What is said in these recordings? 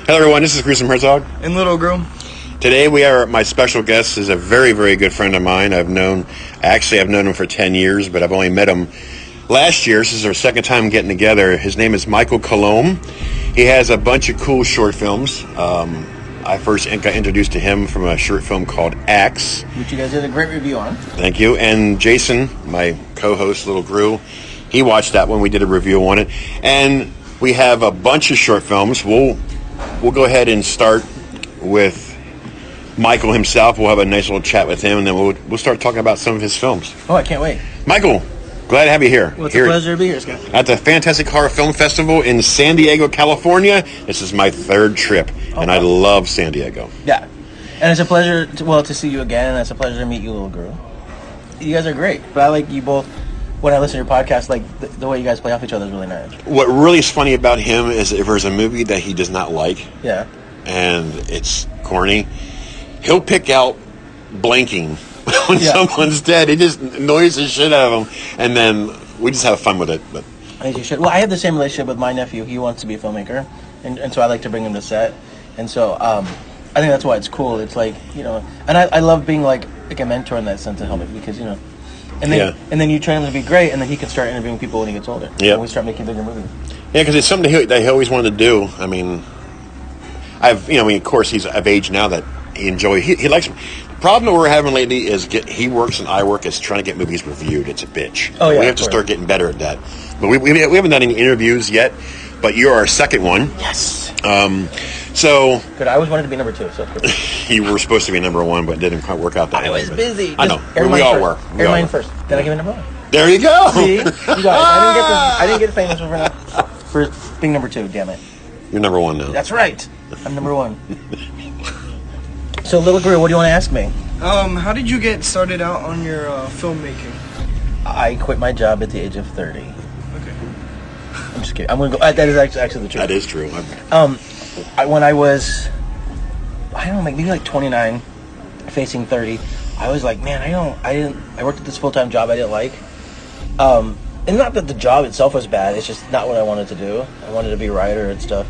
Hello everyone, this is Gruesome Herzog. And Little Groom. Today my special guest is a very, very good friend of mine. I've known him for 10 years, but I've only met him last year. This is our second time getting together. His name is Michael Coulombe. He has a bunch of cool short films. I first got introduced to him from a short film called Axe, which you guys did a great review on. Thank you. And Jason, my co-host, Little Gru, he watched that one. We did a review on it. And we have a bunch of short films. We'll go ahead and start with Michael himself. We'll have a nice little chat with him, and then we'll start talking about some of his films. Oh, I can't wait. Michael, glad to have you here. Well, it's a pleasure to be here, Scott. At the Fantastic Horror Film Festival in San Diego, California. This is my third trip, and I love San Diego. Yeah. And it's a pleasure to see you again, and it's a pleasure to meet you, Little Girl. You guys are great. But I like you both. When I listen to your podcast, like the way you guys play off each other is really nice. What really is funny about him is if there's a movie that he does not like, and it's corny, he'll pick out blinking when someone's dead. It just annoys the shit out of him, and then we just have fun with it. But I think you should. Well, I have the same relationship with my nephew. He wants to be a filmmaker, and so I like to bring him to set. And so I think that's why it's cool. It's like, and I love being like a mentor in that sense to help him because, and then you train him to be great, and then he can start interviewing people when he gets older. Yeah, and we start making bigger movies. Yeah, because it's something that he always wanted to do. I mean, of course, he's of age now that he likes. The problem that we're having lately is he works and I work is trying to get movies reviewed. It's a bitch. Oh yeah, we have to start getting better at that. But we haven't done any interviews yet. But you're our second one. Yes. So good. I always wanted to be number 2. So you were supposed to be number 1, but it didn't quite work out that way. I was busy. I know. We all were. Air mine first. Then I give it number 1. There you go. See, you guys, I didn't get famous for being number 2. Damn it. You're number 1 now. That's right. I'm number 1. So, Little Gru, what do you want to ask me? How did you get started out on your filmmaking? I quit my job at the age of 30. Okay. I'm just kidding. I'm gonna go. That is actually the truth. That is true. When I was, I don't know, maybe like 29, facing 30, I was like, man, I worked at this full-time job I didn't like. And not that the job itself was bad, it's just not what I wanted to do. I wanted to be a writer and stuff.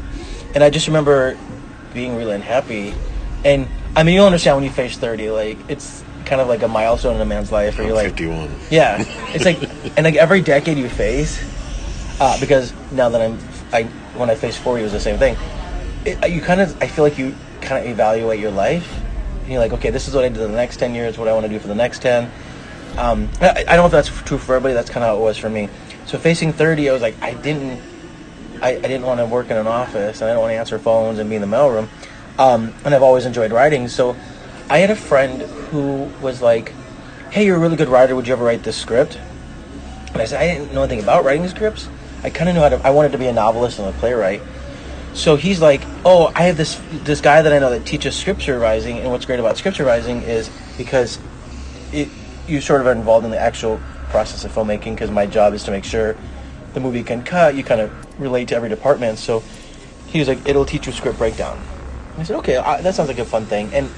And I just remember being really unhappy. And I mean, you'll understand when you face 30, like, it's kind of like a milestone in a man's life where you're like 51. Yeah. It's like, and like every decade you face, because now that when I face 40, it was the same thing. I feel like you kind of evaluate your life. And you're like, okay, this is what I did in the next 10 years, what I want to do for the next 10. I don't know if that's true for everybody. That's kind of how it was for me. So facing 30, I was like, I didn't want to work in an office, and I didn't want to answer phones and be in the mailroom. And I've always enjoyed writing. So I had a friend who was like, hey, you're a really good writer. Would you ever write this script? And I said, I didn't know anything about writing scripts. I kind of knew I wanted to be a novelist and a playwright. So he's like, oh, I have this guy that I know that teaches script supervising, and what's great about script supervising is because you sort of are involved in the actual process of filmmaking, because my job is to make sure the movie can cut. You kind of relate to every department. So he was like, it'll teach you script breakdown. And I said, okay, that sounds like a fun thing. And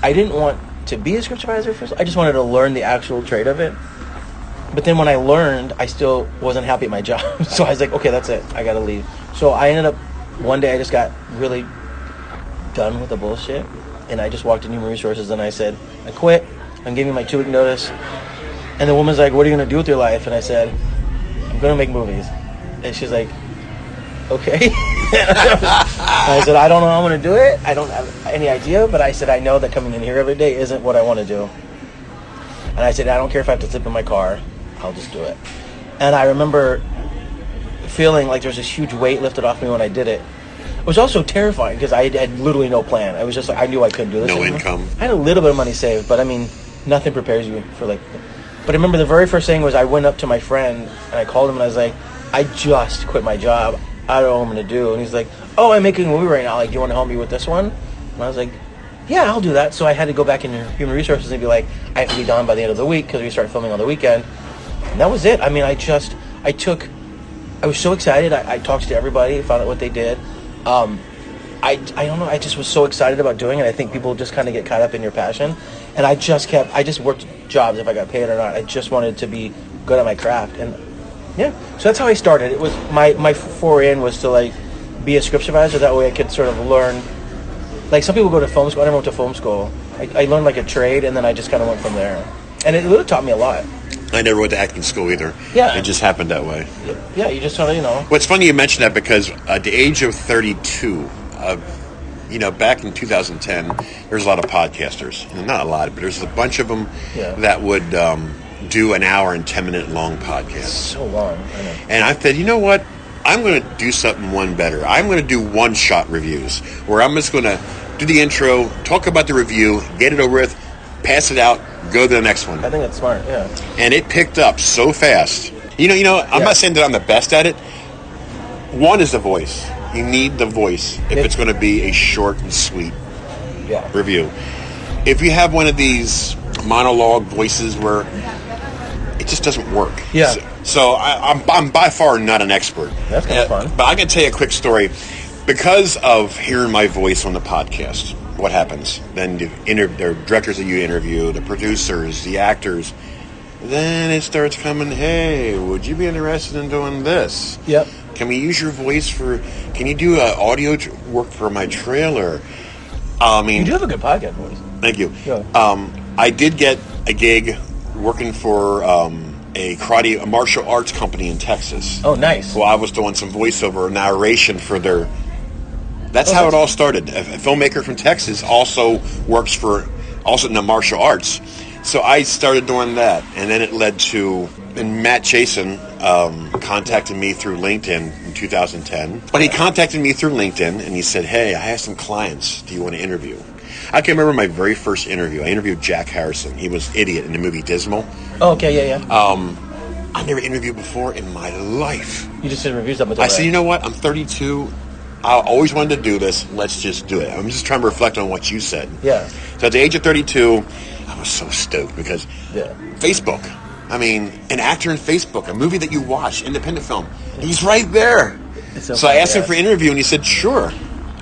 I didn't want to be a script supervisor first. I just wanted to learn the actual trade of it. But then when I learned, I still wasn't happy at my job. So I was like, okay, that's it. I got to leave. So I ended up, one day I just got really done with the bullshit. And I just walked in Human Resources and I said, I quit. I'm giving my 2-week notice. And the woman's like, what are you going to do with your life? And I said, I'm going to make movies. And she's like, okay. I said, I don't know how I'm going to do it. I don't have any idea. But I said, I know that coming in here every day isn't what I want to do. And I said, I don't care if I have to sleep in my car. I'll just do it. And I remember feeling like there was this huge weight lifted off me when I did it. It was also terrifying because I had literally no plan. I was just like, I knew I couldn't do this No anymore. income. I had a little bit of money saved, but I mean, nothing prepares you for like... But I remember the very first thing was I went up to my friend and I called him and I was like, I just quit my job. I don't know what I'm going to do. And he's like, oh, I'm making a movie right now. Like, do you want to help me with this one? And I was like, yeah, I'll do that. So I had to go back into Human Resources and be like, I have to be done by the end of the week because we started filming on the weekend. And that was it. I mean, I was so excited. I talked to everybody, found out what they did. I don't know. I just was so excited about doing it. I think people just kind of get caught up in your passion. And I just worked jobs if I got paid or not. I just wanted to be good at my craft. And yeah, so that's how I started. It was my foray in was to like be a script supervisor. That way I could sort of learn. Like some people go to film school. I never went to film school. I learned like a trade, and then I just kind of went from there. And it really taught me a lot. I never went to acting school either. Yeah. It just happened that way. Yeah, you just sort of, Well, it's funny you mention that because at the age of 32, back in 2010, there's a lot of podcasters. Not a lot, but there's a bunch of them that would do an hour and 10-minute long podcast. So long, I know. And I said, you know what? I'm going to do something one better. I'm going to do one-shot reviews where I'm just going to do the intro, talk about the review, get it over with, pass it out, go to the next one. I think that's smart, yeah. And it picked up so fast. I'm not saying that I'm the best at it. One is the voice. You need the voice if it's going to be a short and sweet review. If you have one of these monologue voices where it just doesn't work. Yeah. So I'm by far not an expert. That's kind of fun. But I can tell you a quick story. Because of hearing my voice on the podcast, what happens? Then the directors that you interview, the producers, the actors, then it starts coming, hey, would you be interested in doing this? Yep. Can we use your voice can you do audio work for my trailer? You do have a good podcast voice. Thank you. Yeah. I did get a gig working for a martial arts company in Texas. Oh, nice. Well, I was doing some voiceover narration for their... That's how it all started. A filmmaker from Texas also works in the martial arts. So I started doing that, and then it led to... And Matt Jason contacted me through LinkedIn in 2010. But he contacted me through LinkedIn, and he said, hey, I have some clients. Do you want to interview? I can remember my very first interview. I interviewed Jack Harrison. He was Idiot in the movie Dismal. Oh, okay, yeah. I never interviewed before in my life. You just did reviews up until I said, you know what? I'm 32. I always wanted to do this. Let's just do it. I'm just trying to reflect on what you said. Yeah. So at the age of 32, I was so stoked because Facebook. I mean, an actor in Facebook, a movie that you watch, independent film. He's right there. So I asked him for an interview, and he said, sure.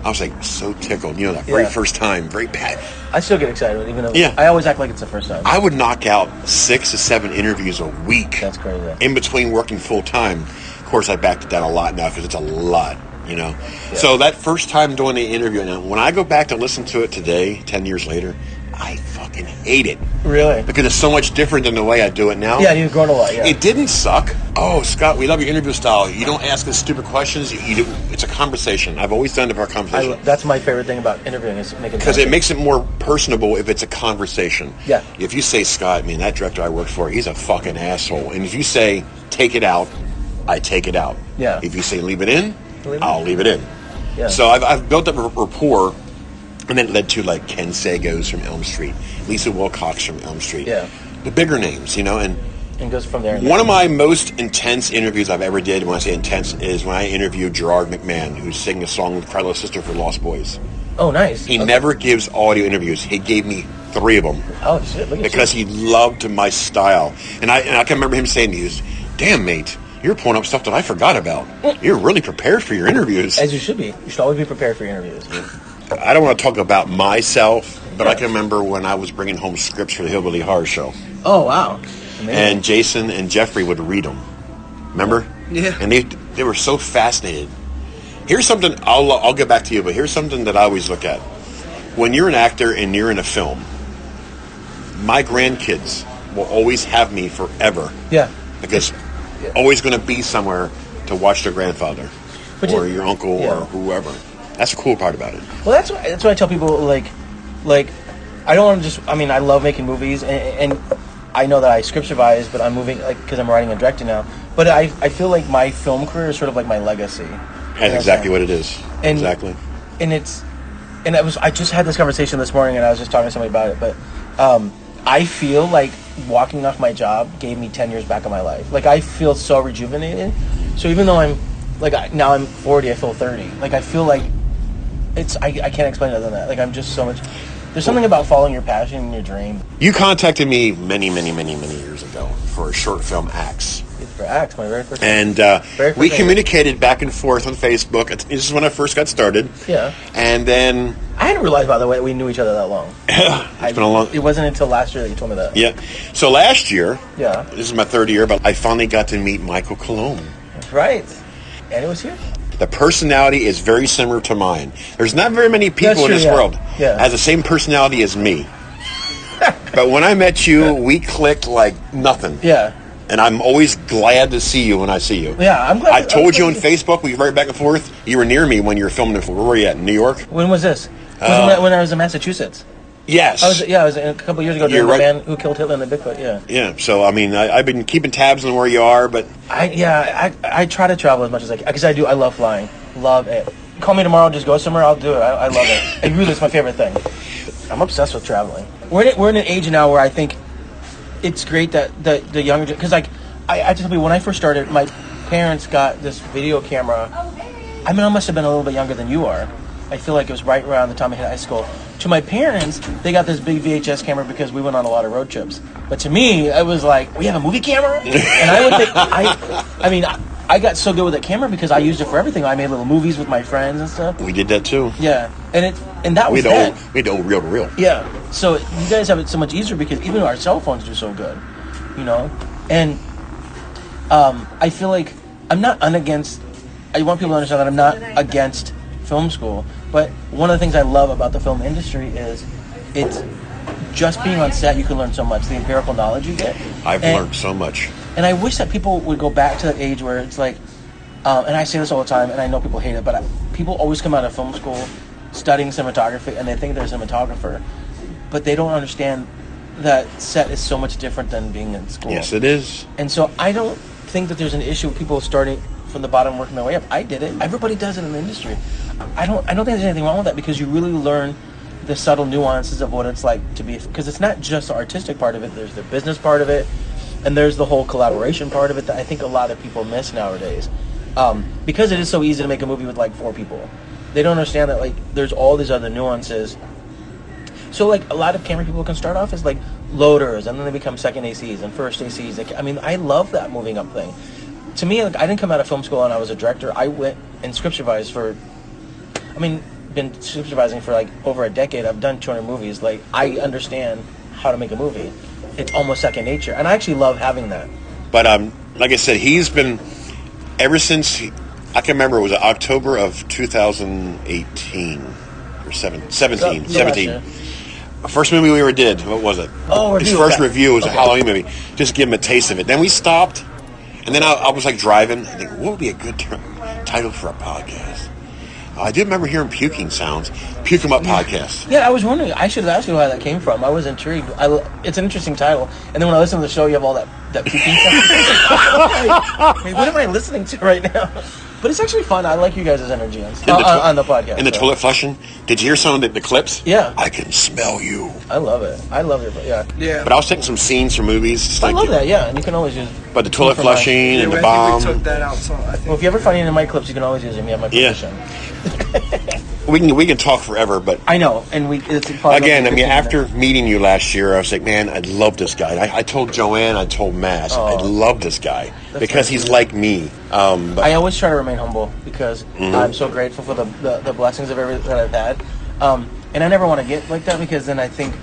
I was like, so tickled. That very first time, very bad. I still get excited, even though I always act like it's the first time. I would knock out 6 to 7 interviews a week. That's crazy. In between working full time. Of course, I backed it down a lot now because it's a lot, Yeah. So that first time doing the interview, now when I go back to listen to it today, 10 years later, I fucking hate it. Really? Because it's so much different than the way I do it now. Yeah, you've grown a lot, yeah. It didn't suck. Oh, Scott, we love your interview style. You don't ask us stupid questions. It's a conversation. I've always done it for a conversation. That's my favorite thing about interviewing is making because it makes it more personable if it's a conversation. Yeah. If you say, Scott, that director I worked for, he's a fucking asshole. And if you say, take it out, I take it out. Yeah. If you say, leave it in, I'll leave it in. Yeah. So I've built up a rapport. And then it led to like Ken Sagos from Elm Street, Lisa Wilcox from Elm Street. Yeah. The bigger names, and goes from there. One of my most intense interviews I've ever did, when I say intense, is when I interviewed Gerard McMahon, who's singing a song with Cry Little Sister for Lost Boys. Oh, nice. He never gives audio interviews. He gave me 3 of them. Oh, shit. Look at because he loved my style. And I can remember him saying to me, damn, mate, you're pulling up stuff that I forgot about. You're really prepared for your interviews. As you should be. You should always be prepared for your interviews. I don't want to talk about myself, but I can remember when I was bringing home scripts for the Hillbilly Horror Show. Oh, wow. Amazing. And Jason and Jeffrey would read them. Remember? Yeah. And they were so fascinated. Here's something, I'll get back to you, but here's something that I always look at. When you're an actor and you're in a film, my grandkids will always have me forever. Yeah. Because always going to be somewhere to watch their grandfather or your uncle or whoever. That's the cool part about it. Well, that's what I tell people. Like, I don't want to just. I mean, I love making movies, and I know that I script supervise, but I'm moving because I'm writing and directing now. But I feel like my film career is sort of like my legacy. That's exactly what it is. Exactly. And I just had this conversation this morning, and I was just talking to somebody about it. But I feel like walking off my job gave me 10 years back of my life. Like, I feel so rejuvenated. So even though now I'm 40, I feel 30. Like, I feel like I can't explain it other than that. Like, I'm just so much. There's something about following your passion and your dream. You contacted me many years ago for a short film, Axe. For Axe, my very first. And we communicated back and forth on Facebook. This is when I first got started. Yeah. And then I hadn't realized, by the way, that we knew each other that long. It's been a long. It wasn't until last year that you told me that. Yeah. So last year. Yeah. This is my 3rd year, but I finally got to meet Michael Coulombe. Right. And it was here. The personality is very similar to mine. There's not very many people That's in true, this yeah. world Yeah. has the same personality as me. But when I met you, we clicked like nothing. Yeah. And I'm always glad to see you when I see you. Yeah, I'm glad. I told you on Facebook, we write back and forth. You were near me when you were filming. Where were you at? In New York? When was this? When I was in Massachusetts. Yes. I was a couple years ago doing You're The right. Man Who Killed Hitler and the Bigfoot. Yeah. Yeah. So I mean, I've been keeping tabs on where you are, but I try to travel as much as I can because I do. I love flying. Love it. Call me tomorrow. Just go somewhere. I'll do it. I love it. It really is my favorite thing. I'm obsessed with traveling. We're in an age now where I think it's great that the younger, because like I tell people when I first started, my parents got this video camera. I mean, I must have been a little bit younger than you are. I feel like it was right around the time I hit high school. To my parents, they got this big VHS camera because we went on a lot of road trips. But to me, it was like, we have a movie camera? And I would think, I mean, I got so good with that camera because I used it for everything. I made little movies with my friends and stuff. we did that too. Yeah, and that was We then. had to old reel to reel. Yeah, so you guys have it so much easier because even our cell phones do so good, you know? And I feel like I'm not unagainst, I want people to understand that I'm not against film school, but one of the things I love about the film industry is it's just being on set, you can learn so much, the empirical knowledge you get. I've learned so much. And I wish that people would go back to that age where it's like, and I say this all the time, and I know people hate it, but people always come out of film school studying cinematography, and they think they're a cinematographer, but they don't understand that set is so much different than being in school. Yes, it is. And so I don't think that there's an issue with people starting from the bottom, working their way up. I did it. Everybody does it in the industry. I don't think there's anything wrong with that because you really learn the subtle nuances of what it's like to be, because it's not just the artistic part of it, there's the business part of it, and there's the whole collaboration part of it that I think a lot of people miss nowadays. Because it is so easy to make a movie with like 4 people. They don't understand that like there's all these other nuances. So like a lot of camera people can start off as like loaders and then they become second ACs and first ACs. I mean, I love that moving up thing. To me, like, I didn't come out of film school and I was a director. I went and script supervised been supervising for like over a decade. I've done 200 movies. Like, I understand how to make a movie. It's almost second nature, and I actually love having that. But like I said, he's been ever since I can remember. It was October of 2018 or 17. Gotcha. First movie we ever did. What was it? Oh, his review, first okay. review was a Okay. Halloween movie. Just give him a taste of it. Then we stopped, and then I was like driving. I think, what would be a good title for a podcast? I did remember hearing puking sounds. Puke 'em Up podcast. Yeah, I was wondering. I should have asked you how that came from. I was intrigued. It's an interesting title. And then when I listen to the show, you have all that puking sound. Hey, what am I listening to right now? But it's actually fun. I like you guys' energy on the podcast. And the toilet flushing. Did you hear some of the clips? Yeah. I can smell you. I love it. I love it. Yeah. Yeah. But I was taking some scenes from movies. Just I like love that. Yeah, and you can always use. But the toilet for mine. flushing and the I bomb. think we took that out, so I think. Well, if you ever find any of my clips, you can always use them. You have my Yeah. permission. We can talk forever, but I know, and it's probably again, I mean, 15 after minutes. meeting you last year, I was like, man, I love this guy. I told Joanne, I told Mass, I love this guy because he's like me. But I always try to remain humble because I'm so grateful for the blessings of everything that I've had, and I never want to get like that because then I think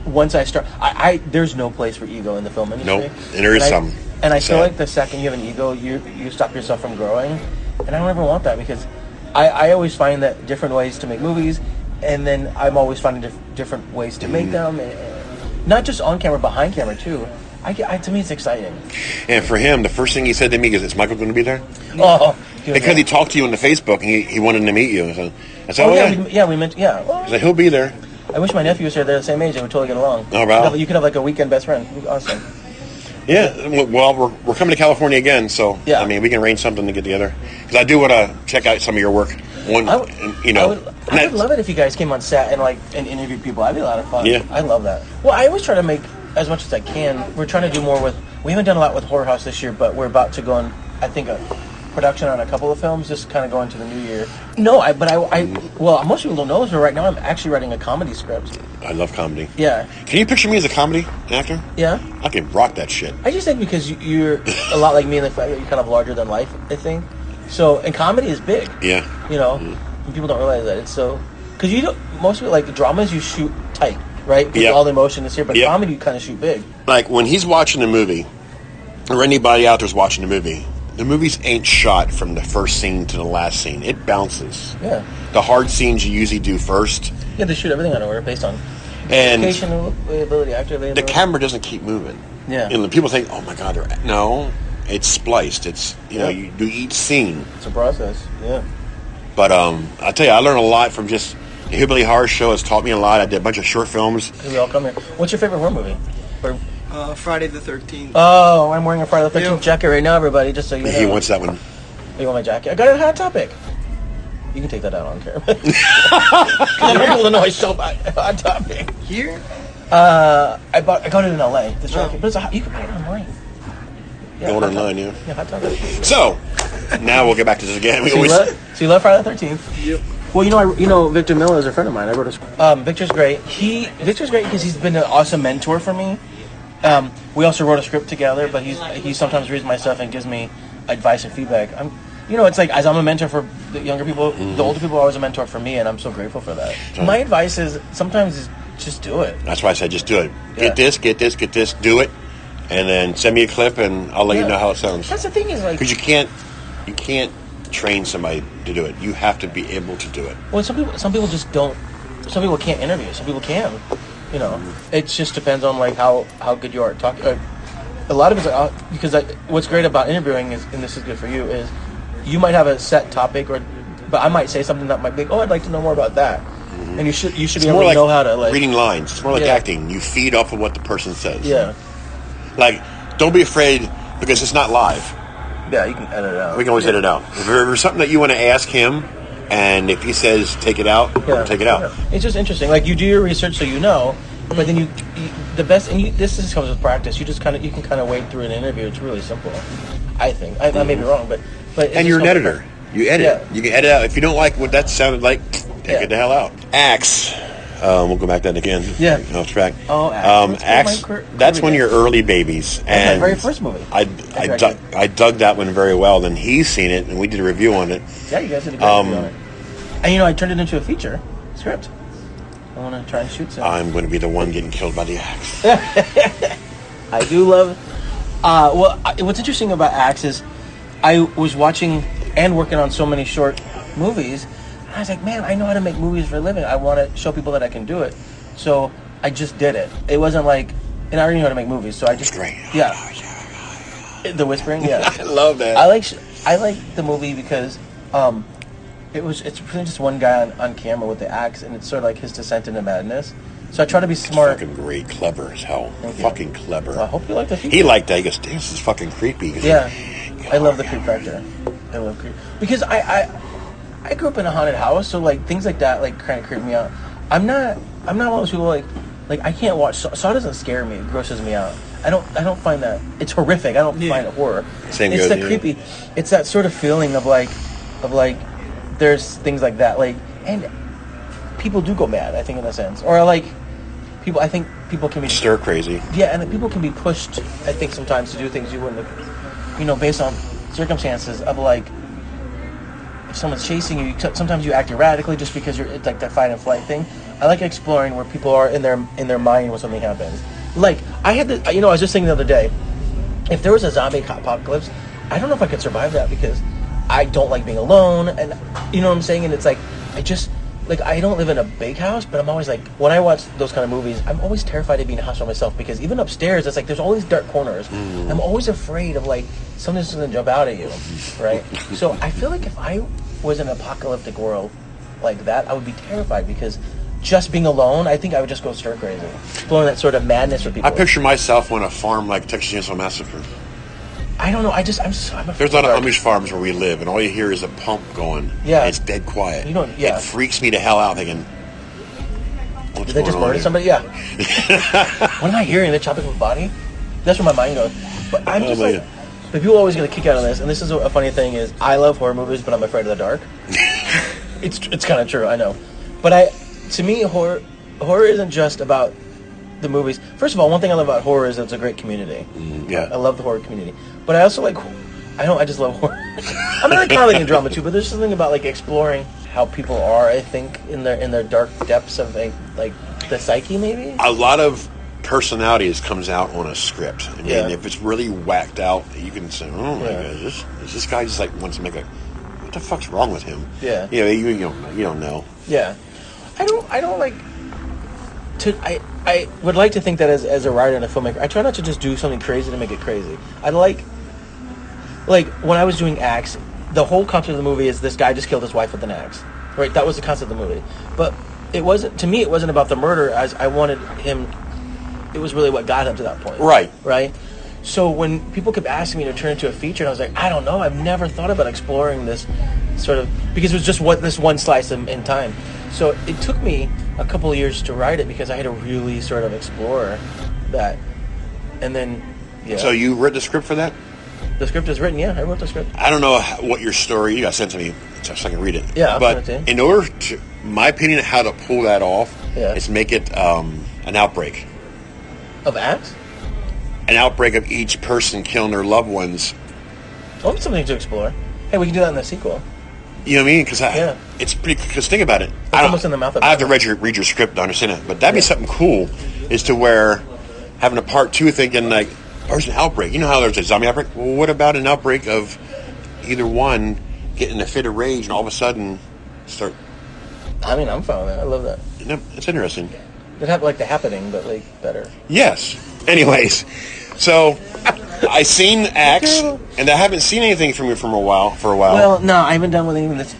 once I start, I there's no place for ego in the film industry. Nope, and there is some. And I feel Sad. like the second you have an ego, you stop yourself from growing, and I don't ever want that because I always find that different ways to make movies, and then I'm always finding different ways to make them, and not just on camera, behind camera too. To me, it's exciting. and for him, the first thing he said to me is Michael going to be there? Oh, Because he talked to you on the Facebook and he wanted to meet you. So I said, we mentioned, yeah. Well, He's like, he'll be there. I wish my nephew was here. They're the same age. They would totally get along. Oh, wow. You could have like a weekend best friend. It'd be awesome. Yeah, well, we're coming to California again, so Yeah. I mean, we can arrange something to get together. Because I do want to check out some of your work. I would love it if you guys came on set and interviewed people. That'd be a lot of fun. Yeah. I love that. Well, I always try to make as much as I can. We're trying to do more with. We haven't done a lot with Horror House this year, but we're about to go on. I think a production on a couple of films, just kind of going to the new year. No, well, most people don't know this, but right now I'm actually writing a comedy script. I love comedy. Yeah. Can you picture me as a comedy actor? Yeah. I can rock that shit. I just think because you're a lot like me in the fact that you're kind of larger than life, I think. So, and comedy is big. Yeah. You know, and people don't realize that. It's so, because you don't, most of it, like dramas, you shoot tight, right? Because Yep. all the emotion is here, but Yep. comedy, you kind of shoot big. Like when he's watching a movie, or anybody out there's watching a movie, the movies ain't shot from the first scene to the last scene. It bounces. Yeah. The hard scenes you usually do first. Yeah, they shoot everything out of order based on And location, availability, actor availability. the camera doesn't keep moving. Yeah. And the people think, oh my God, no, it's spliced. It's, you do each scene. It's a process, yeah. But I tell you, I learned a lot from just the Hillbilly Horror Show. Has taught me a lot. I did a bunch of short films. We all come here. What's your favorite horror movie? Or, Friday the 13th. oh, I'm wearing a Friday the 13th jacket right now, everybody, just so you know. He wants that one. You want my jacket? I got it at Hot Topic. You can take that out on camera. I want people to know I sold Hot Topic. Here? I got it in LA. This jacket, but you can buy it online. Yeah, Order Hot online, Topic. yeah. Hot Topic. So now we'll get back to this again. So you love Friday the 13th? Yep. Well, you know, Victor Miller is a friend of mine. I wrote a Victor's great. Victor's great because he's been an awesome mentor for me. We also wrote a script together, but he sometimes reads my stuff and gives me advice and feedback. It's like, as I'm a mentor for the younger people, the older people are always a mentor for me, and I'm so grateful for that. My advice is sometimes just do it. That's why I said just do it. Yeah. Get this, do it, and then send me a clip, and I'll let you know how it sounds. That's the thing is like, Because you can't train somebody to do it. You have to be able to do it. well, some people just don't. Some people can't interview. Some people can. It just depends on like how good you are at talking. A lot of it's like, because what's great about interviewing is, and this is good for you, is you might have a set topic, but I might say something that might be, I'd like to know more about that, and you should be able to know how to like reading lines. It's more like acting. You feed off of what the person says. Yeah. Like, don't be afraid because it's not live. Yeah, you can edit it out. We can always edit it out. If there's something that you want to ask him, and if he says take it out, take it out. Yeah. It's just interesting. Like, you do your research so you know, but then you the best, and this just comes with practice. You can kind of wade through an interview. It's really simple, I think. I may be wrong, but and you're an editor. You edit. Yeah. You can edit out. If you don't like what that sounded like, take it the hell out. Axe. We'll go back to that again. Yeah. Off track. Oh, Axe. Axe. That's one of your early babies. That's my very first movie. I dug that one very well. Then he's seen it, and we did a review on it. Yeah, you guys did a great review on it. And I turned it into a feature script. I want to try and shoot some. I'm going to be the one getting killed by the axe. I do love. What's interesting about Axe is, I was watching and working on so many short movies. I was like, man, I know how to make movies for a living. I want to show people that I can do it. So I just did it. It wasn't like, and I already know how to make movies, so I just The whispering, yeah. I love that. I like the movie because it's really just one guy on camera with the axe, and it's sort of like his descent into madness. So I try to be smart. Fucking great, clever as hell. Thank you. Clever. Well, I hope you like the feature. He liked that. He goes, "This is fucking creepy." Yeah, I love the creep factor. I love creep because I grew up in a haunted house, so like things like that like kind of creep me out. I'm not one of those people like I can't watch Saw doesn't scare me. It grosses me out. I don't find that it's horrific. I don't find it horror. It's that creepy. It's that sort of feeling of like there's things like that and people do go mad. I think in a sense, or I think people can be stir crazy. Yeah, and people can be pushed. I think sometimes to do things you wouldn't have, based on circumstances of like. If someone's chasing you, sometimes you act erratically just because it's like that fight and flight thing. I like exploring where people are in their mind when something happens. Like I had I was just thinking the other day, if there was a zombie apocalypse, I don't know if I could survive that because I don't like being alone, and you know what I'm saying. And it's like I don't live in a big house, but I'm always like when I watch those kind of movies, I'm always terrified of being in a house by myself because even upstairs, it's like there's all these dark corners. I'm always afraid of like something's going to jump out at you, right? So I feel like if I was in an apocalyptic world like that, I would be terrified because just being alone, I think I would just go stir crazy, blowing that sort of madness with people. I picture myself on a farm like Texas Chainsaw Massacre. I don't know. I'm afraid. There's a lot of Amish farms where we live, and all you hear is a pump going. Yeah, and it's dead quiet. It freaks me to hell out. Thinking, did they just murder somebody? Yeah. What am I hearing? They're chopping my body. That's where my mind goes. But I'm just like. But people always get a kick out of this, and this is a funny thing is I love horror movies, but I'm afraid of the dark. It's kind of true, I know. But to me, horror isn't just about the movies. First of all, one thing I love about horror is it's a great community. Yeah, I love the horror community. But I also like, I just love horror. I mean, I like comedy and drama too, but there's something about like exploring how people are. I think in their dark depths of like the psyche, maybe. A lot of personality comes out on a script. I mean, Yeah. if it's really whacked out, you can say, "Oh my Yeah. God, is this guy just like wants to make a? What the fuck's wrong with him?" Yeah. You know, you don't know. Yeah, I don't like to. I would like to think that as a writer and a filmmaker, I try not to just do something crazy to make it crazy. I like when I was doing Axe, the whole concept of the movie is this guy just killed his wife with an axe. Right, that was the concept of the movie. But it wasn't, to me, it wasn't about the murder as I wanted him. It was really what got him to that point. Right. Right. So when people kept asking me to turn it into a feature, and I was like, I don't know, I've never thought about exploring this sort of, because it was just this one slice in time. So it took me a couple of years to write it because I had to really sort of explore that. And then, yeah. So you wrote the script for that? The script is written, yeah, I wrote the script. I don't know what your story, you got sent to me so I can read it. Yeah, I'll but send it to you. in order to, my opinion of how to pull that off is make it an outbreak. Of Axe? An outbreak of each person killing their loved ones. Oh, it's something to explore. Hey, we can do that in the sequel. You know what I mean? Because Yeah. it's pretty. Because think about it. Almost in the mouth of I have it. to read your script to understand it. But that'd be something cool, is to where having a part two, thinking like, there's an outbreak. You know how there's a zombie outbreak? Well, what about an outbreak of either one getting a fit of rage and all of a sudden start? I mean, I'm fine with that. I love that. You know, it's interesting. It have like The Happening, but like better. Yes. Anyways, so I seen Axe, and I haven't seen anything from you for a while. Well, no, I haven't done with anything that's.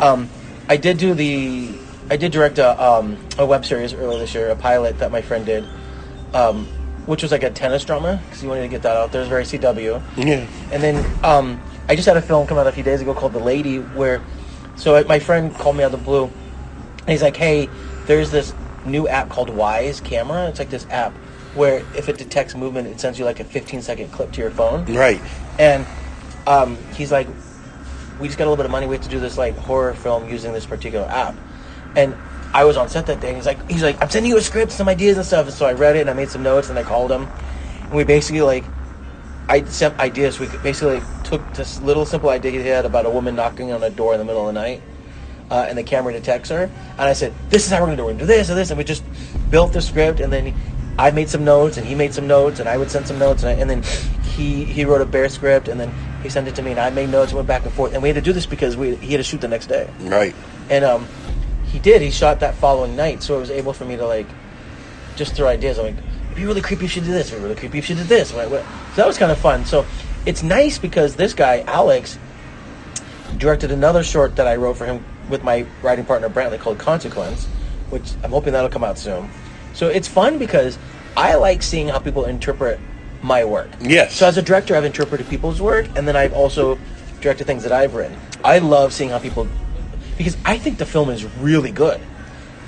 I did direct a web series earlier this year, a pilot that my friend did, which was like a tennis drama because he wanted to get that out there. It was very CW. Yeah. And then I just had a film come out a few days ago called The Lady, where my friend called me out of the blue, and he's like, "Hey, there's this new app called Wise Camera. It's like this app where if it detects movement, it sends you like a 15-second clip to your phone." Right. And he's like, we just got a little bit of money. We have to do this like horror film using this particular app. And I was on set that day. And he's like, I'm sending you a script, some ideas and stuff. And so I read it and I made some notes and I called him. And we basically I sent ideas. We basically took this little simple idea he had about a woman knocking on a door in the middle of the night. And the camera detects her. And I said, this is how we're going to do it. We're going to do this and this. And we just built the script. And then I made some notes and he made some notes and I would send some notes. And then he wrote a bare script and then he sent it to me and I made notes and went back and forth. And we had to do this because he had to shoot the next day. Right. And he did. He shot that following night. So it was able for me to just throw ideas. I'm like, it'd be really creepy if you did this. It'd be really creepy if you did this. So that was kind of fun. So it's nice because this guy, Alex, directed another short that I wrote for him with my writing partner Brantley called Consequence, which I'm hoping that'll come out soon. So it's fun because I like seeing how people interpret my work. Yes. So as a director, I've interpreted people's work, and then I've also directed things that I've written. I love seeing how people, because I think the film is really good,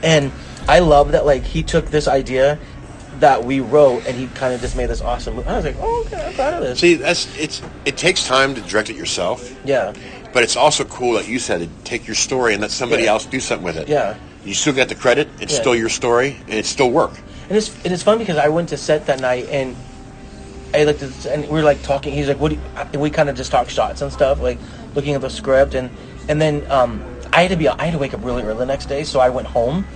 and I love that he took this idea that we wrote and he kind of just made this awesome movie. I was like, oh, okay, I'm proud of this. See, it takes time to direct it yourself. Yeah. But it's also cool that you said to take your story and let somebody else do something with it. Yeah. You still get the credit. It's still your story, and it still work. And it's fun because I went to set that night and I looked at and we were talking. He's like, "What?" We kind of just talked shots and stuff, looking at the script, and then I had to wake up really early the next day, so I went home,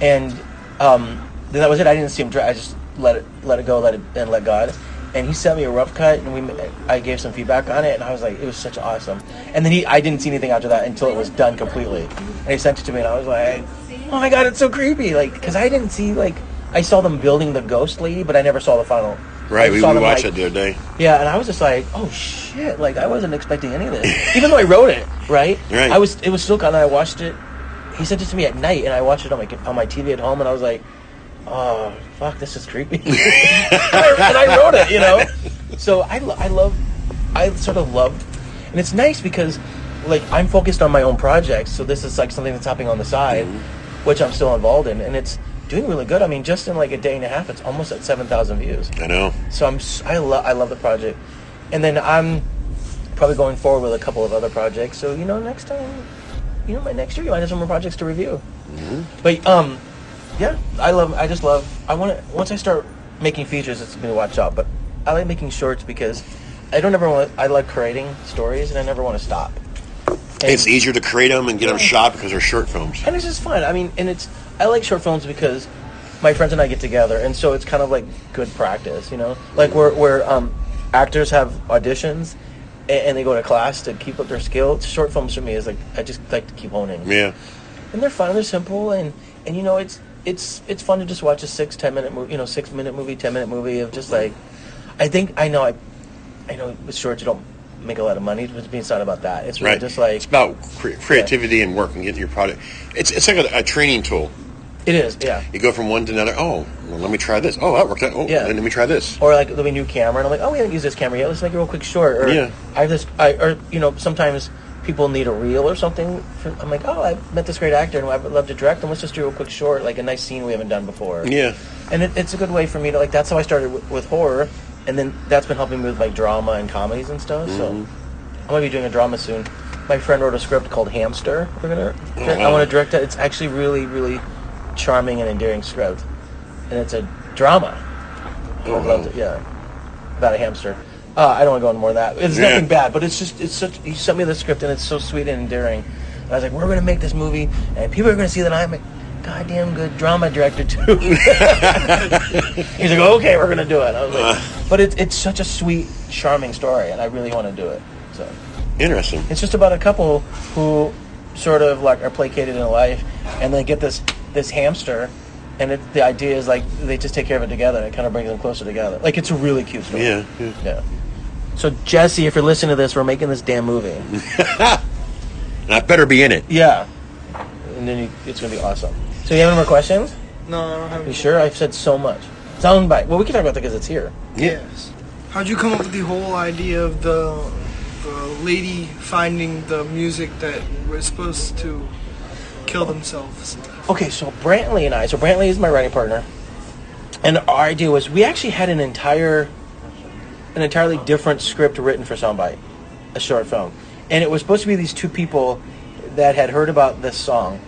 and then that was it. I didn't see him. I just let it go, and let God. And he sent me a rough cut, and I gave some feedback on it, and I was like, it was such awesome. And then I didn't see anything after that until it was done completely. And he sent it to me, and I was like, oh my God, it's so creepy. Because I didn't see, I saw them building the ghost lady, but I never saw the final. Right, we watched it the other day. Yeah, and I was just like, oh shit, I wasn't expecting any of this. Even though I wrote it, right? Right. It was still kind of, I watched it, he sent it to me at night, and I watched it on my TV at home, and I was like, oh, fuck, this is creepy. and I wrote it, So I sort of loved, and it's nice because, I'm focused on my own projects, so this is something that's happening on the side, which I'm still involved in, and it's doing really good. I mean, just in a day and a half, it's almost at 7,000 views. I know. So I love the project, and then I'm probably going forward with a couple of other projects. So next time, by next year, you might have some more projects to review. Mm-hmm. But yeah, once I start making features, it's going to watch out. But I like making shorts because I like creating stories, and I never want to stop. And it's easier to create them and get them shot because they're short films. And it's just fun. I mean, I like short films because my friends and I get together, and so it's kind of like good practice, you know, like where actors have auditions and they go to class to keep up their skill. Short films for me is like I just like to keep honing. Yeah. And they're fun, they're simple, and you know it's fun to just watch a 6-10 minute movie, you know, 6-minute movie, 10-minute movie of just like I know with shorts you don't make a lot of money, but it's not about that. It's really just like it's about creativity and work and getting your product. It's like a training tool. It is, yeah. You go from one to another. Oh, well, let me try this. Oh, that worked out. Oh, yeah. Let me try this. Or like there'll be a new camera, and I'm like, oh, we haven't used this camera yet. Let's make a real quick short. Or yeah. I have this, or you know, sometimes people need a reel or something. I'm like, oh, I met this great actor, and I would love to direct them. Let's just do a quick short, like a nice scene we haven't done before. Yeah. And it's a good way for me to like. That's how I started with horror, and then that's been helping me with like drama and comedies and stuff. So I'm gonna be doing a drama soon. My friend wrote a script called Hamster. I want to direct it. It's actually really, really charming and endearing script, and it's a drama. I loved it. Yeah, about a hamster. I don't want to go into more of that. It's nothing bad, but it's such. He sent me the script, and it's so sweet and endearing. And I was like, we're going to make this movie, and people are going to see that I'm a goddamn good drama director too. He's like, okay, we're going to do it. I was like, but it's such a sweet, charming story, and I really want to do it. So interesting. It's just about a couple who sort of like are placated in life, and they get this hamster, and the idea is like they just take care of it together, and it kind of brings them closer together. Like it's a really cute story. Yeah. So Jesse, if you're listening to this, we're making this damn movie. And I better be in it. Yeah. And then it's gonna be awesome. So you have any more questions? No, I don't have any. You sure? I've said so much. Soundbite. Well, we can talk about that because it's here. Yes. How'd you come up with the whole idea of the lady finding the music that was supposed to kill themselves? Okay, so Brantley and I. So Brantley is my writing partner, and our idea was we actually had an entirely different script written for Soundbite, a short film, and it was supposed to be these two people that had heard about this song.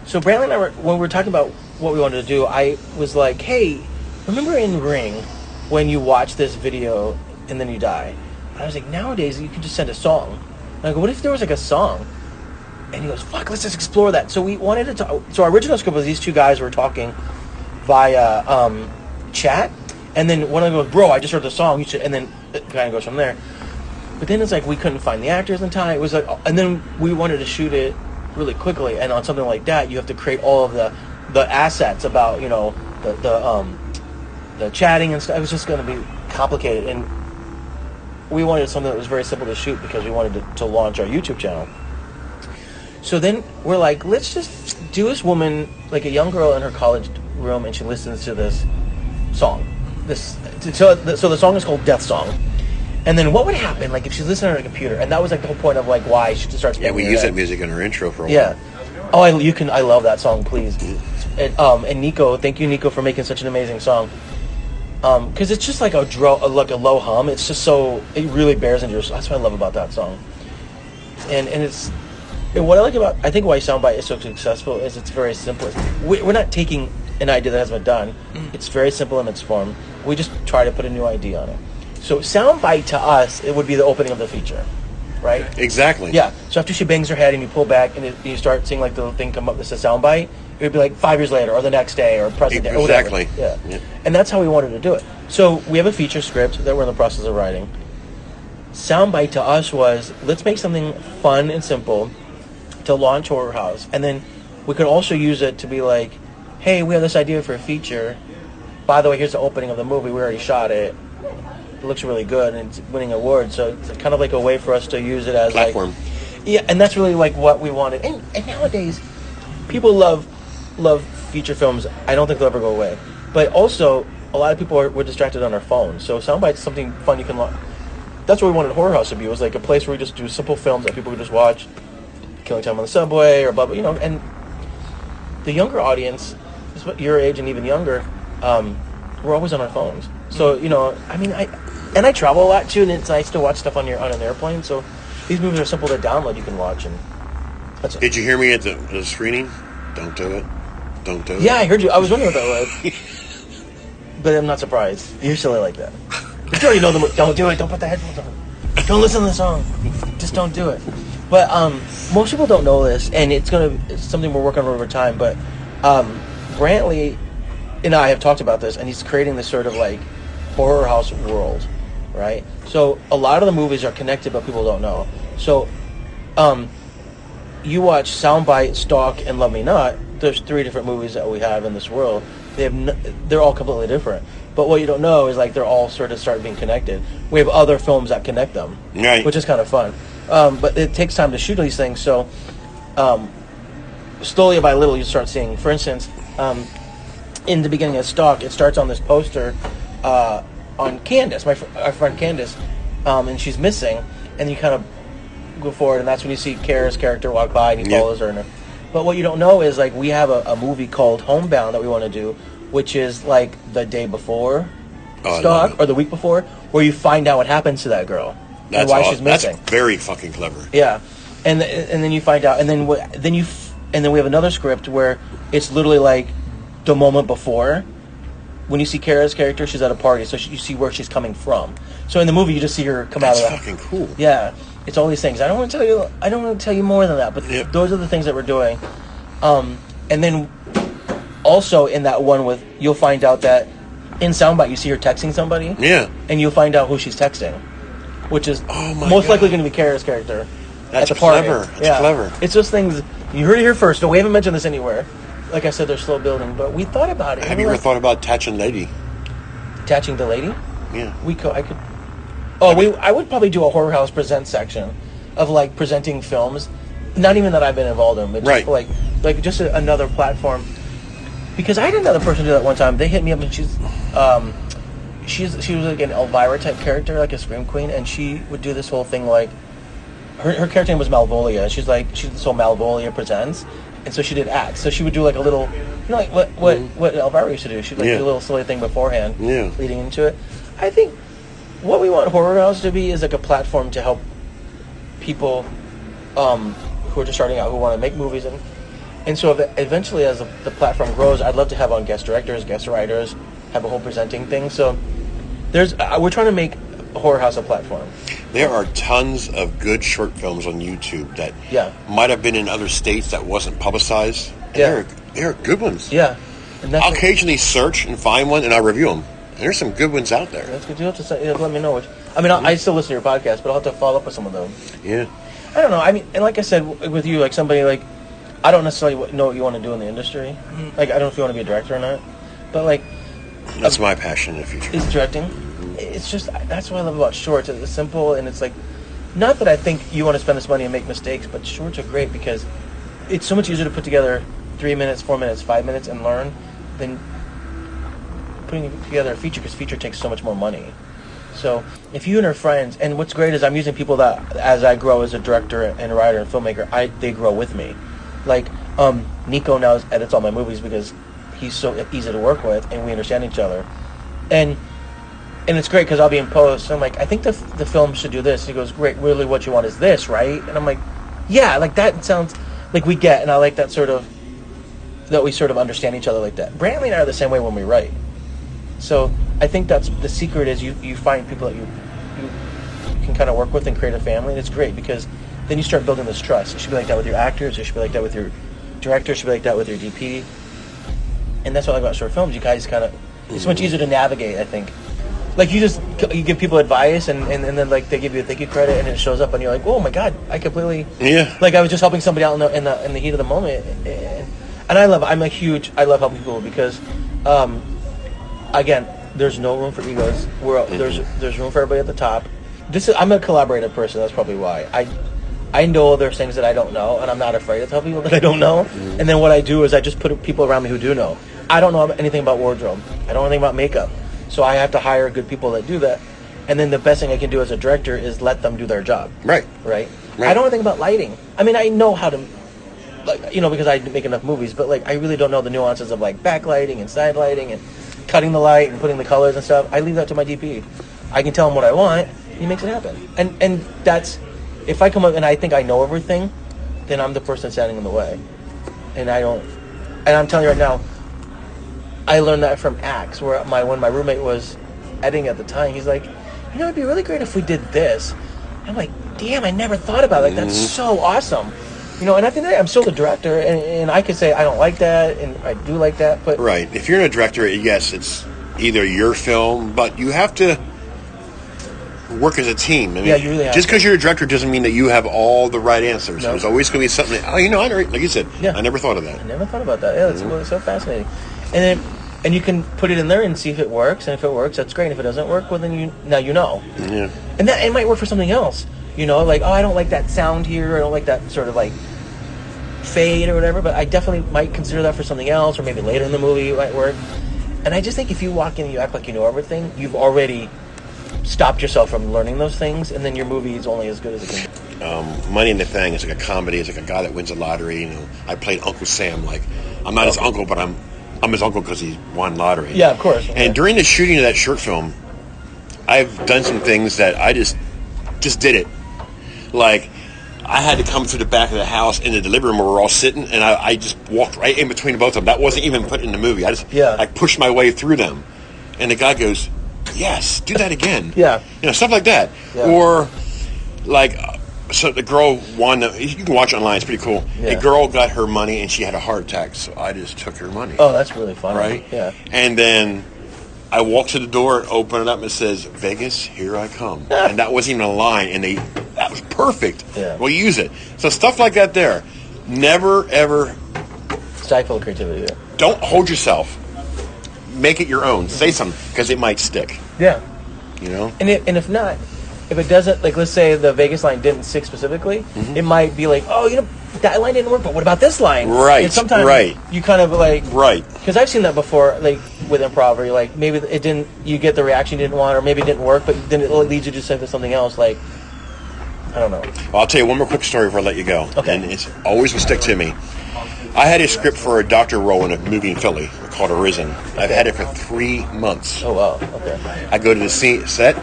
So Brantley and I, when we were talking about what we wanted to do, I was like, "Hey, remember in Ring when you watch this video and then you die?" And I was like, "Nowadays you can just send a song." And I go, "What if there was like a song?" And he goes, fuck, let's just explore that. So we wanted to talk. So our original script was these two guys were talking via chat. And then one of them goes, bro, I just heard the song. You should, and then it kind of goes from there. But then it's like we couldn't find the actors in time. It was like, and then we wanted to shoot it really quickly. And on something like that, you have to create all of the assets about, you know, the chatting and stuff. It was just going to be complicated. And we wanted something that was very simple to shoot because we wanted to launch our YouTube channel. So then we're like, let's just do this woman, like a young girl in her college room, and she listens to this song. So the song is called Death Song. And then what would happen, like, if she's listening on her computer? And that was like the whole point of like why she just starts. Yeah, we use that music in our intro for a while. Yeah. Oh, I love that song. Please. And Nico, thank you, Nico, for making such an amazing song. Because it's just like a low hum. It's just it really bears into your. That's what I love about that song. And it's. And what I like about, I think why Soundbite is so successful is it's very simple. We're not taking an idea that hasn't been done. It's very simple in its form. We just try to put a new idea on it. So Soundbite to us, it would be the opening of the feature, right? Exactly. Yeah. So after she bangs her head and you pull back and you start seeing like the thing come up that says Soundbite, it would be like 5 years later or the next day or present day. Or exactly. Yeah. And that's how we wanted to do it. So we have a feature script that we're in the process of writing. Soundbite to us was, let's make something fun and simple to launch Horror House, and then we could also use it to be like, hey, we have this idea for a feature. By the way, here's the opening of the movie. We already shot it. It looks really good, and it's winning awards. So it's kind of like a way for us to use it as platform. Like, yeah, and that's really like what we wanted. And nowadays, people love feature films. I don't think they'll ever go away. But also, a lot of people were distracted on their phones. So Soundbite's something fun you can launch. That's what we wanted Horror House to be. It was like a place where we just do simple films that people could just watch. Killing time on the subway or blah, blah, you know, and the younger audience, your age and even younger, we're always on our phones. So, you know, I mean, I travel a lot too, and it's nice to watch stuff on an airplane. So these movies are simple to download. You can watch, and that's it. Did you hear me at the screening? Don't do it. Don't do it. Yeah, I heard you. I was wondering what that was, but I'm not surprised. You're silly like that. But you already know the movie. Don't do it. Don't put the headphones on. Don't listen to the song. Just don't do it. But most people don't know this, and it's something we're working on over time. But Brantley and I have talked about this, and he's creating this sort of like horror house world, right? So a lot of the movies are connected, but people don't know. So, you watch Soundbite, Stalk, and Love Me Not. There's 3 different movies that we have in this world. They're all completely different. But what you don't know is like they're all sort of start being connected. We have other films that connect them, right, which is kind of fun. But it takes time to shoot these things. So slowly by little, you start seeing. For instance, in the beginning of Stalk, it starts on this poster on Candace, our friend Candace, and she's missing. And you kind of go forward, and that's when you see Kara's character walk by, and he follows her. But what you don't know is like we have a movie called Homebound that we want to do, which is like the day before Stalk or the week before, where you find out what happens to that girl and why she's missing. That's very fucking clever. Yeah, and then you find out, and then we have another script where it's literally like the moment before. When you see Kara's character, she's at a party, so you see where she's coming from. So in the movie, you just see her come out of that. That's fucking cool. Yeah, it's all these things. I don't want to tell you more than that, but those are the things that we're doing. And then also in that one you'll find out that in Soundbite you see her texting somebody. Yeah. And you'll find out who she's texting, which is most likely going to be Kara's character. That's at the party. clever. That's clever. It's just things you heard it here first. No, we haven't mentioned this anywhere. Like I said, they're slow building, but we thought about it. Have you ever thought about attaching lady? Attaching the lady? Yeah. I would probably do a Horror House Presents section of like presenting films. Not even that I've been involved in, but just like just another platform. Because I had another person do that one time. They hit me up, and she was like an Elvira type character, like a scream queen, and she would do this whole thing like her character name was Malvolia. She's this whole Malvolia Presents. And so she did acts. So she would do like a little, like what Elvira used to do. She'd do a little silly thing beforehand, leading into it. I think what we want Horror House to be is like a platform to help people who are just starting out, who want to make movies, and so eventually as the platform grows, I'd love to have on guest directors, guest writers, have a whole presenting thing. So we're trying to make Horror House a platform. There are tons of good short films on YouTube that might have been in other states that wasn't publicized. And they're good ones. Yeah. And I'll occasionally search and find one, and I'll review them. And there's some good ones out there. That's good. You have to say, let me know which. I mean, I still listen to your podcast, but I'll have to follow up with some of them. Yeah. I don't know. I mean, and like I said, with you, like somebody like, I don't necessarily know what you want to do in the industry. Mm-hmm. Like, I don't know if you want to be a director or not, but like, that's my passion in the future. Is directing. It's just, that's what I love about shorts. It's simple, and it's like, not that I think you want to spend this money and make mistakes, but shorts are great because it's so much easier to put together 3 minutes, 4 minutes, 5 minutes and learn than putting together a feature, because feature takes so much more money. So if you and your friends, and what's great is I'm using people that, as I grow as a director and writer and filmmaker, they grow with me. Like, Nico now edits all my movies because he's so easy to work with and we understand each other. And it's great because I'll be in post, and I'm like, I think the film should do this. He goes, great, really what you want is this, right? And I'm like, yeah, like that sounds like we get, and I like that that we sort of understand each other like that. Brantley and I are the same way when we write. So I think that's the secret, is you find people that you can kind of work with and create a family, and it's great because then you start building this trust. It should be like that with your actors, it should be like that with your director, it should be like that with your DP. And that's what I like about short films. You guys kind of, it's much easier to navigate, I think. Like you give people advice and then like they give you a thank you credit and it shows up and you're like, oh my god, I completely like I was just helping somebody out in the heat of the moment, and I love helping people because again, there's no room for egos. There's room for everybody at the top. I'm a collaborative person. That's probably why I know there's things that I don't know, and I'm not afraid to tell people that I don't know. And then what I do is I just put people around me who do know. I don't know anything about wardrobe. I don't know anything about makeup. So I have to hire good people that do that. And then the best thing I can do as a director is let them do their job. Right. I don't know anything about lighting. I mean, I know how to, like, because I make enough movies, but like I really don't know the nuances of like backlighting and side lighting and cutting the light and putting the colors and stuff. I leave that to my DP. I can tell him what I want. He makes it happen. And that's, if I come up and I think I know everything, then I'm the person standing in the way. And I'm telling you right now, I learned that from Axe, where when my roommate was editing at the time, he's like, it'd be really great if we did this. I'm like, damn, I never thought about it. Like, that's so awesome. You know, and I think that I'm still the director, and I could say I don't like that, and I do like that, but... Right. If you're a director, yes, it's either your film, but you have to work as a team. I mean, Yeah, you really have just to. because you're a director doesn't mean that you have all the right answers. No. There's always going to be something, like you said, Yeah. I never thought of that. I never thought about that. Yeah, that's really so fascinating. And you can put it in there and see if it works, and if it works, that's great. And if it doesn't work, well, then now you know. Yeah. And that it might work for something else. You know, like, oh, I don't like that sound here. I don't like that sort of like fade or whatever. But I definitely might consider that for something else, or maybe later in the movie it might work. And I just think if you walk in and you act like you know everything, you've already stopped yourself from learning those things, and then your movie is only as good as it can be. Money in the Thing is like a comedy. It's like a guy that wins a lottery. You know, I played Uncle Sam. Like, I'm not his uncle, but I'm his uncle because he won lottery. Yeah, of course. And during the shooting of that short film, I've done some things that I just did it. Like, I had to come through the back of the house in the delivery room where we're all sitting, and I just walked right in between both of them. That wasn't even put in the movie. I pushed my way through them. And the guy goes, yes, do that again. Yeah. You know, stuff like that. Yeah. Or, like, so the girl won, you can watch it online, it's pretty cool. Yeah. A girl got her money and she had a heart attack, so I just took her money. Oh, that's really funny. Right? Yeah. And then I walked to the door and opened it up and it says, Vegas, here I come. And that wasn't even a line, and that was perfect. Yeah. We'll use it. So stuff like that there. Never, ever, Stifle creativity. Yeah. don't hold yourself. Make it your own. Say something, because it might stick. Yeah. You know? And if not, if it doesn't, like, let's say the Vegas line didn't stick specifically, it might be like, oh, you know, that line didn't work, but what about this line? Right, And sometimes right. you kind of like, Right. because I've seen that before, like with improv, where you're like, maybe it didn't, you get the reaction you didn't want, or maybe it didn't work, but then it leads you to say something else. Like, I don't know. Well, I'll tell you one more quick story before I let you go. Okay. And it's always will stick to me. I had a script for a doctor role in a movie in Philly called Arisen. I've had it for 3 months. Oh wow. Okay. I go to the set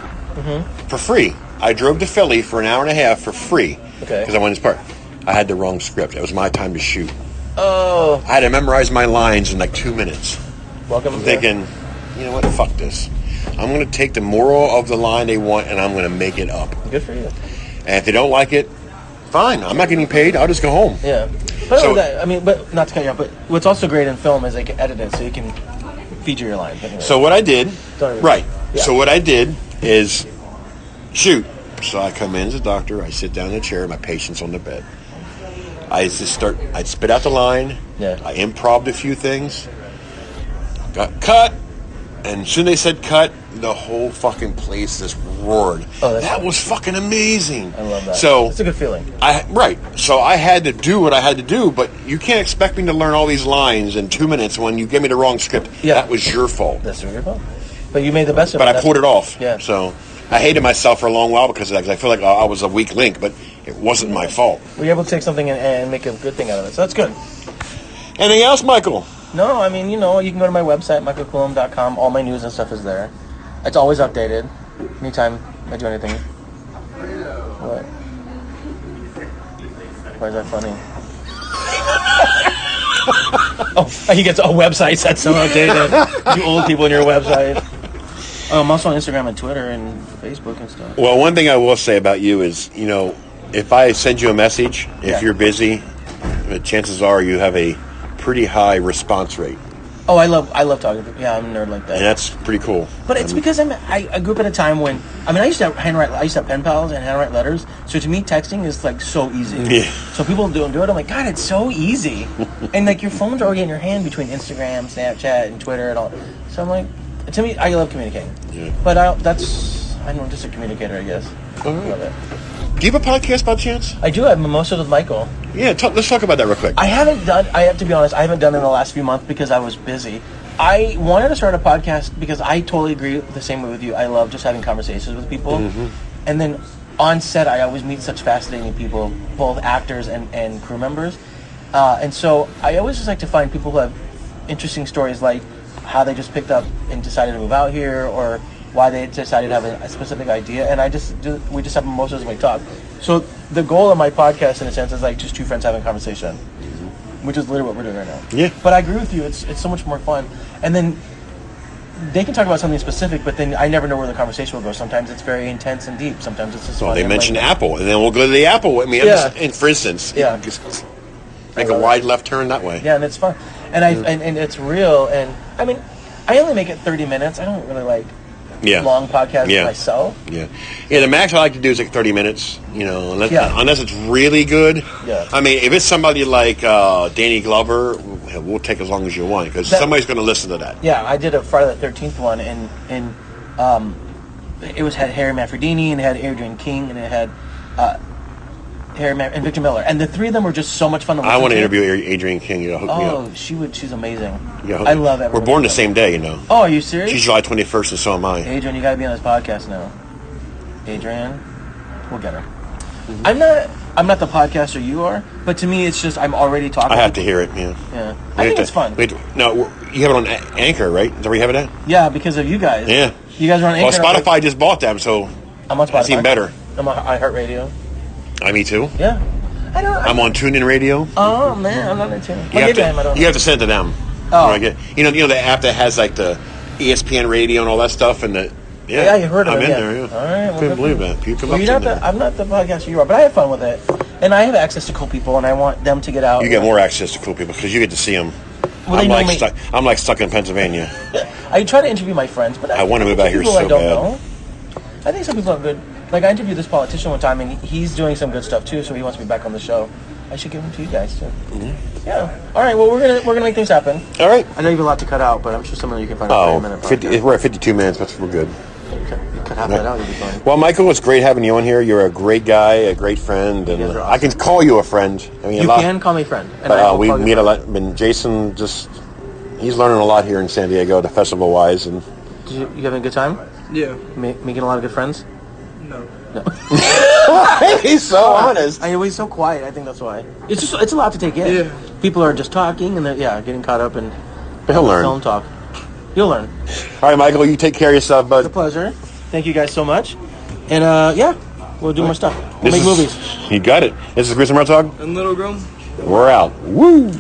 for free. I drove to Philly for an hour and a half for free Okay. because I wanted this part. I had the wrong script. It was my time to shoot. Oh. I had to memorize my lines in like 2 minutes. Welcome. I'm thinking, you know what? Fuck this. I'm going to take the moral of the line they want and I'm going to make it up. Good for you. And if they don't like it, fine. I'm not getting paid. I'll just go home. Yeah. But So- I mean, but not to cut you off, but what's also great in film is they can edit it so you can feature your lines. Anyway. So what I did, Don't even- right. Yeah. So what I did is shoot. So I come in as a doctor. I sit down in a chair. My patient's on the bed. I'd spit out the line. Yeah. I improv'd a few things. Got cut. And as soon as they said cut, the whole fucking place just roared. Oh, that's that fun. was fucking amazing. I love that. So It's a good feeling. So I had to do what I had to do, but you can't expect me to learn all these lines in 2 minutes when you give me the wrong script. Yeah. That was your fault. That's your fault. But you made the best of it. But I That's- pulled it off. Yeah. So I hated myself for a long while because of that, 'cause I feel like I was a weak link, but it wasn't my fault. Were you able to take something and make a good thing out of it? So that's good. Anything else, Michael? No, I mean, you know, you can go to my website, michaelcoulombe.com. All my news and stuff is there. It's always updated. Anytime I do anything. What? Why is that funny? Oh, he gets websites that's so outdated. You old people in your website. Oh, I'm also on Instagram and Twitter and Facebook and stuff. Well, one thing I will say about you is, you know, if I send you a message, if Yeah. you're busy, the chances are you have a pretty high response rate. Oh, I love talking to people. Yeah, I'm a nerd like that. And that's pretty cool. But it's because I grew up at a time when I used to have pen pals and handwrite letters. So to me, texting is like so easy. Yeah. So people don't do it. I'm like, God, it's so easy. And like your phone's already in your hand between Instagram, Snapchat, and Twitter and all. So I'm like, to me, I love communicating. Yeah. But I don't know, just a communicator, I guess. All right. Love it. Do you have a podcast by chance? I do have Mimosas with Michael. Yeah, let's talk about that real quick. I have to be honest, I haven't done it in the last few months because I was busy. I wanted to start a podcast because I totally agree the same way with you. I love just having conversations with people. Mm-hmm. And then on set, I always meet such fascinating people, both actors and crew members. And so I always just like to find people who have interesting stories, like how they just picked up and decided to move out here, or why they decided to have a specific idea. And we just have mimosas and we talk. So the goal of my podcast, in a sense, is like just two friends having a conversation, which is literally what we're doing right now. Yeah. But I agree with you. It's so much more fun. And then they can talk about something specific, but then I never know where the conversation will go. Sometimes it's very intense and deep. Sometimes it's just Well, funny. they mention Apple, and then we'll go to the Apple. I mean, and for instance, just make a wide left turn that way. Yeah, and it's fun, and and it's real. And I mean, I only make it 30 minutes. I don't really like long podcasts myself. Yeah, the max I like to do is like 30 minutes. You know, unless it's really good. Yeah. I mean, if it's somebody like Danny Glover, we'll take as long as you want because somebody's going to listen to that. Yeah, I did a Friday the 13th one, and it had Harry Manfredini, and it had Adrian King, and it had and Victor Miller, and the three of them were just so much fun to listen to. I want to interview Adrian King. You know, hook me up. She's amazing. Yeah, I love everyone. We're born the same day, you know. Oh, are you serious? She's July 21st, and so am I. Adrian, you got to be on this podcast now. Adrian, we'll get her. Mm-hmm. I'm not the podcaster you are, but to me, it's just I'm already talking. I have to hear it. Yeah. I think it's fun. No, you have it on Anchor, right? Is that where you have it at? Yeah, because of you guys. Yeah. You guys are on Anchor. Well, Spotify just bought them, so I'm on Spotify. It's even better. I'm on iHeartRadio. Me too. Yeah. I'm on TuneIn Radio. Oh man, I'm not into it. You have to send it to them. Oh. You know the app that has like the ESPN radio and all that stuff, and yeah, you heard of it. I'm in there. Yeah. All right. I couldn't believe that. You come up I'm not the podcaster you are, but I have fun with it, and I have access to cool people, and I want them to get out. You get more access to cool people because you get to see them. Well, I'm like stuck in Pennsylvania. I try to interview my friends, but I want to move out here so I don't bad. know. I think some people are good. Like I interviewed this politician one time, and he's doing some good stuff too. So he wants me back on the show. I should give him to you guys too. Mm-hmm. Yeah. All right. Well, we're gonna make things happen. All right. I know you have a lot to cut out, but I'm sure some of you can find a 30-minute. We're at 52 minutes. We're good. Okay. You cut half that out. You'll be fine. Well, Michael, it's great having you on here. You're a great guy, a great friend, and awesome. I can call you a friend. I mean, you can call me friend. And but we meet a lot. I mean, Jason he's learning a lot here in San Diego, the festival wise, and. Did you having a good time? Yeah. Making a lot of good friends. No. He's so honest. He's so quiet. I think that's why. It's a lot to take in. Yeah. People are just talking and getting caught up in he'll learn. Film talk. You'll learn. All right, Michael. You take care of yourself, bud. It's a pleasure. Thank you guys so much. And we'll do more stuff. We'll make movies. You got it. This is Chris and Martog. And Little Grum. We're out. Woo.